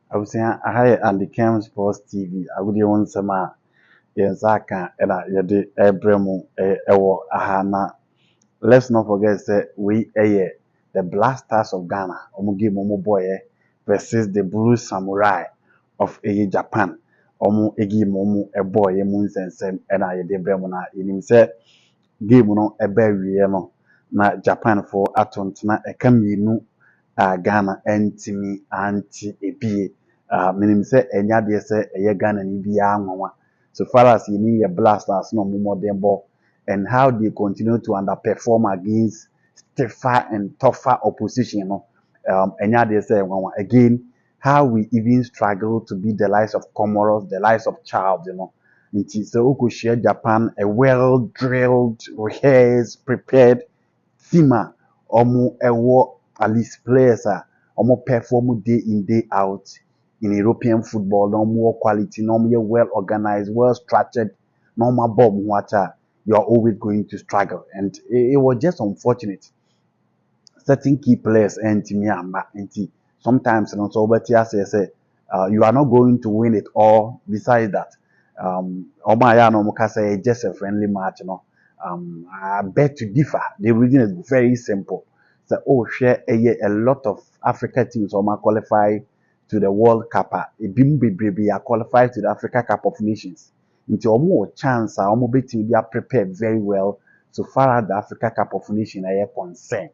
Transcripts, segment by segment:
I was saying I had and the Cam Sports TV. I would want some Yenzaka and Yadi Ebremu Ewo Ahana. Let's not forget that we the Blasters of Ghana, Omugi Momo Boye versus the Blue Samurai of Japan. Omu Egi Momo a boy Moons and Sem and I de Bremona in said game no ebe no na Japan for atontona eka mienu Ghana entimi anti ebie menim se enya de se eye Ghana ni bia anwanwa so far as you need your blasters no more than ball and how they continue to underperform against stiffer and tougher opposition no enya de se anwanwa again how we even struggle to beat the likes of Comoros, the likes of Chad, nti sɛ wokɔhyia Japan, a well-drilled, rehearsed, prepared team a ɛwɔ at least players a perform day in day out in European football na wɔ quality na yɛ well organized, well structured na abɔ ho akyɛ you are always going to struggle and it was just unfortunate certain key players ntumi amba nti sometimes no so wobɛte aseɛ sɛ you are not going to win it all besides that ọmọ àyà na ọmọ kasa just a friendly match no I beg to differ the reason is very simple so share a lot of Africa teams ọmọ qualify to the World Cup ebi mu bebrebe a qualify to the Africa Cup of Nations nti ọmọ wọ chance a ọmọ betumi bi prepare very well so far as the Africa Cup of Nations ɛyɛ concern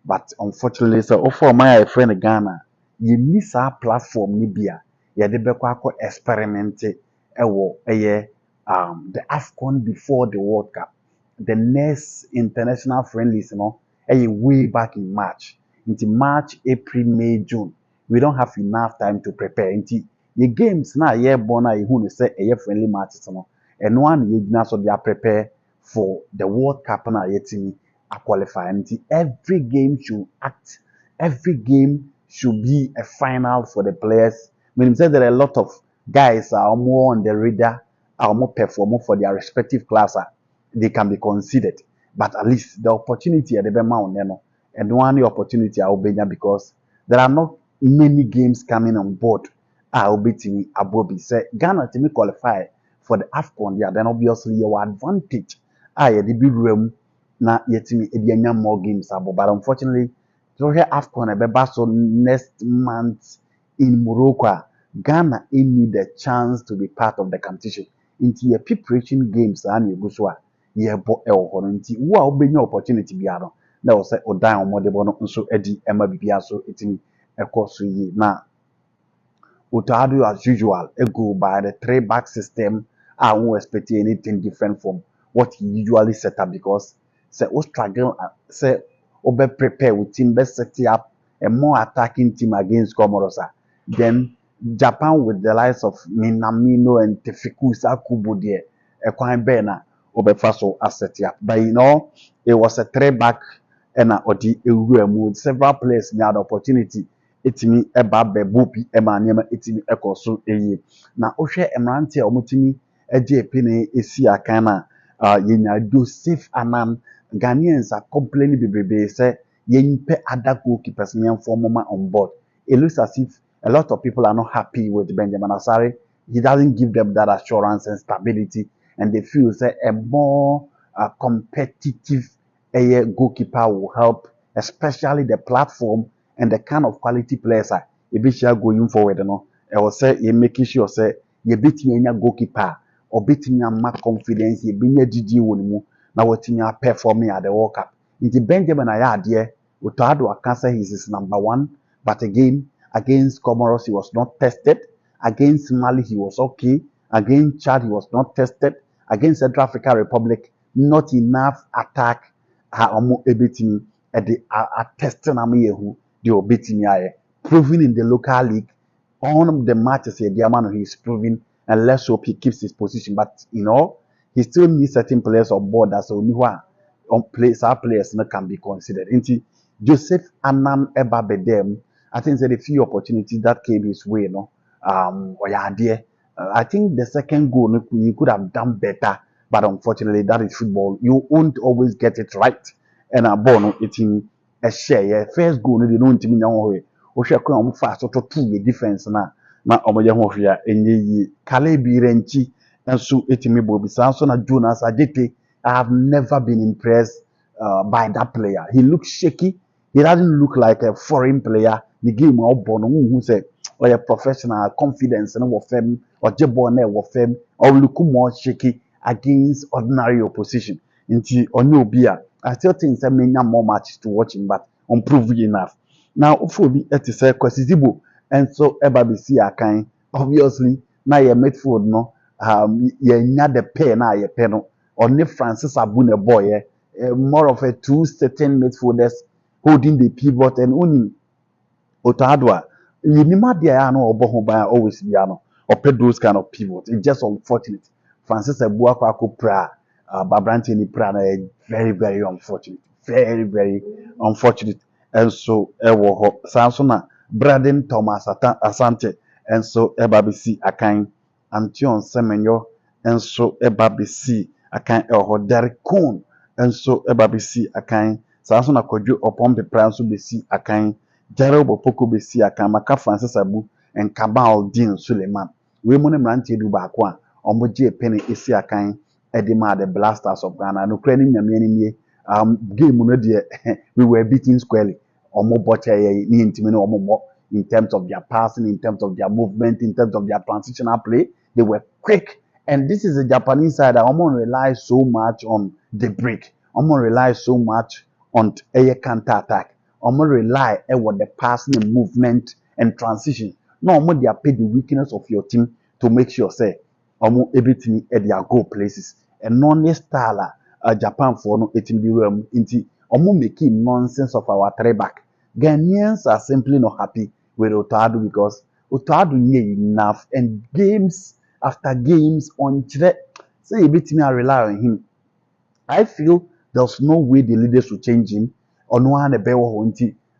but unfortunately so ọfọ ọmọ a yɛfrɛ no Ghana yɛnni saa platform ni bi a yɛde bɛkɔ akɔ experiment ɛwɔ the AFCON before the World Cup the next international friendlies way back in March into March, April, May, June we don't have enough time to prepare into the games na born who say friendly matches and one you so they are prepare for the World Cup na yetimi a qualify and every game should act every game should be a final for the players when say there are a lot of guys are more on the radar are more performing for their respective class they can be considered but at least the opportunity at the Bema and one opportunity I will be because there are not many games coming on board I will be to me Abobi say Ghana to me qualify for the AFCON yeah then obviously your advantage the big room na yetimi edianya more games but unfortunately so here AFCON so next month in Morocco Ghana need a chance to be part of the competition into your preparation games and you go so yeah bo nti wo a obenya opportunity bia no na wo say odan omodebo no nso adi ema bibia so etimi ekoso yi na Otado as usual go by the three back system I won't expect anything different from what he usually set up because say o struggle say obe prepare with team best set up a more attacking team against Comoros then Japan with the likes of Minamino and Tefiku Sakubu there a quite better obefa so asset up but it was a three back and odi ewura several players had the opportunity etimi eba bebupi ema niema etimi ekoso eye na ohwe emrante a omutimi eje epine esi akan na yenya Joseph Anan Ghanaians are complaining bebrebe say yenpe other goalkeepers nyen former on board it looks as if a lot of people are not happy with Benjamin Asare he doesn't give them that assurance and stability and they feel say a more competitive goalkeeper will help especially the platform and the kind of quality players are going forward I was say you making sure say you beat me goalkeeper or beat me confidence you bring GG won na what you performing at the World Cup into Benjamin Ayadie Utado Akansa he is number one but again against Comoros he was not tested against Mali he was okay against Chad he was not tested against Central African Republic not enough attack everything at the testing amayehu the obetimi proving in the local league on the matches the man he is proving and let's hope he keeps his position but he still needs certain players on board that's only one on players that can be considered into Joseph Anan Ebabedem I think that a few opportunities that came his way I think the second goal you could have done better but unfortunately that is football you won't always get it right and a ball it's in a share first goal no dey no ntimi nya ho we wo hwe ko am fa so to the defense na na omoye ho hwe a enye yi kale bi renchi enso etimi bobi sanso na Jonas Adete. I have never been impressed by that player. He looks shaky. He doesn't look like a foreign player. The game born who say or a professional confidence and what fem or jebone what fem or look more shaky against ordinary opposition. Into onyo bia. I still think that many more matches to watch him, but unproven enough. Now, Ufobi eti say Kwesizibo and so eba bisi akan. Obviously, na ye midfield no ye nya the pair na ye pair no. Only Francis Abune boy, more of a two certain midfielders holding the pivot and only Otadwa. Yinima dia no obo by always biano or pay those kind of pivots. It's just unfortunate. Francis Abuako pra Babranti ni pra very very unfortunate. Very very unfortunate. And so ewo Samsona Braden Thomas Asante and so ebabisi akan Antion Semenyo and so ebabisi akan eho Derek Coon and so ebabisi akan Samsona Kojo upon the plan so besi akan Jerry Bopoko besi akan Maka Francis Abu and Kabal Dean Suleiman. We money mranti du bakwa omoje penny esi akan edema the Blastars of Ghana no craning nyame game no de we were beating squarely omo boche ni intimi no omo in terms of their passing, in terms of their movement, in terms of their transitional play. They were quick. And this is a Japanese side that Omo relies so much on the break. Omo relies so much on a counter attack. Omo rely on the passing and movement and transition. No, Omo they pay the weakness of your team to make sure say Omo everything at their goal places. And non style Japan for no 18 room into Omo making nonsense of our three back. Ghanaians are simply not happy with Otadu because Otadu knew enough and games after games on say a bit me I rely on him. I feel there's no way the leaders will change him or no one a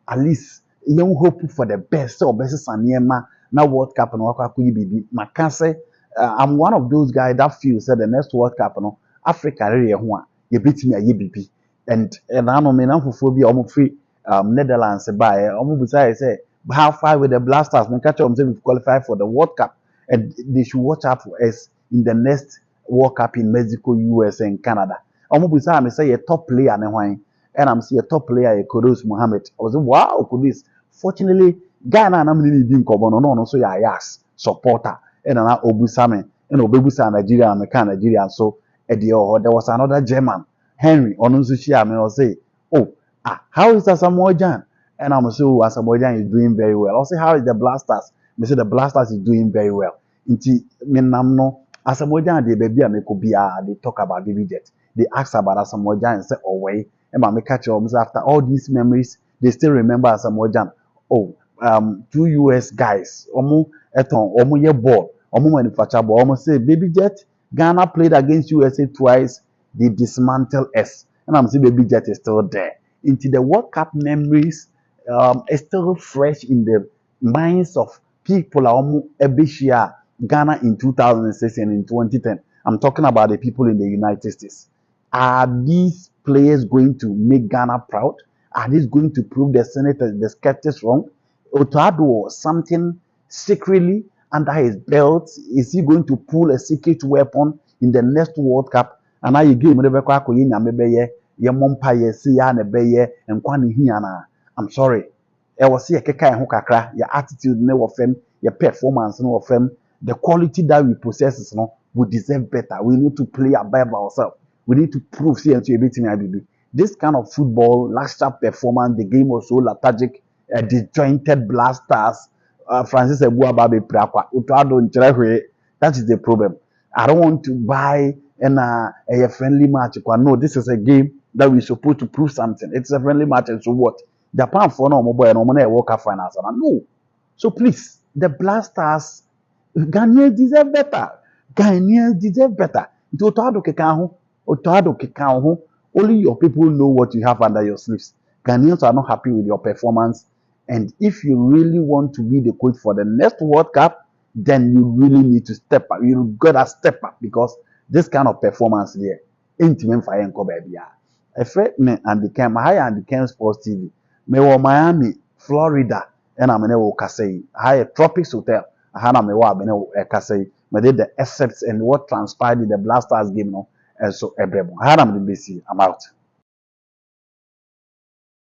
at least young hope for the best or best Sanyema now World Cup and Waka Bibi. Makase, I'm one of those guys that feels that the next World Cup no Africa area one you beat me a yibibi and I know me now for phobia almost free Netherlands by almost say how far with the Blasters and catch them say we've qualified for the World Cup and they should watch out for us in the next World Cup in Mexico, US and Canada. Almost I say a top player and I'm see a top player Kudus Mohammed. I was wow Kudus. Fortunately, Ghana and I'm really no so yeah yes supporter and an Obusame and Obebusa Nigeria and Nigeria so there was another German Henry Onusushi I say oh how is Asamoah Gyan? And I'm say, oh, Asamoah Gyan is doing very well. I'll say, how is the Blasters? I say, the Blasters is doing very well. Inti, no, Asamoah Gyan, the baby, they talk about baby jet. They ask about Asamoah Gyan and say, oh, wait. And I catch you after all these memories, they still remember Asamoah Gyan. Oh, two US guys, ye ball, manufacture ball, almost say, baby jet, Ghana played against USA twice, they dismantled us. And I'm saying, baby jet is still there. Into the World Cup memories is still fresh in the minds of people Ebishia, Ghana in 2006 and in 2010. I'm talking about the people in the United States. Are these players going to make Ghana proud? Are these going to prove the senators, the skeptics wrong? Otado something secretly under his belt? Is he going to pull a secret weapon in the next World Cup? And now you give me the ye mompa ye si ya na beye nkwa ne hia na I'm sorry e wo se ye keka ho kakra your attitude ne wo fam your performance ne wo fam the quality that we possess no we deserve better. We need to play above ourselves. We need to prove see and to everything IBB. This kind of football lackluster performance, the game was so lethargic, disjointed Blasters, Francis Ebuababe Prakwa Utado nchirehwe. That is the problem. I don't want to buy a friendly match. No, this is a game that we're supposed to prove something. It's a friendly match, and so what? Japan for no mobile and World Cup finals. No. So please, the Blasters, Ghanaians deserve better. Ghanaians deserve better. Only your people know what you have under your sleeves. Ghanaians are not happy with your performance. And if you really want to be the coach for the next World Cup, then you really need to step up. You gotta step up because this kind of performance there ain't meant for you, baby. A friend me and the Cam, high and the Cam Sports TV. Me wo Miami, Florida, and I'm in Okasei. High Tropics Hotel. aha na mewɔ a me ne wo ɛkasa yi mede the excerpts and what transpired in the Blackstars game no ɛnso ɛbrɛ mu aha na mede bɛsi I'm out.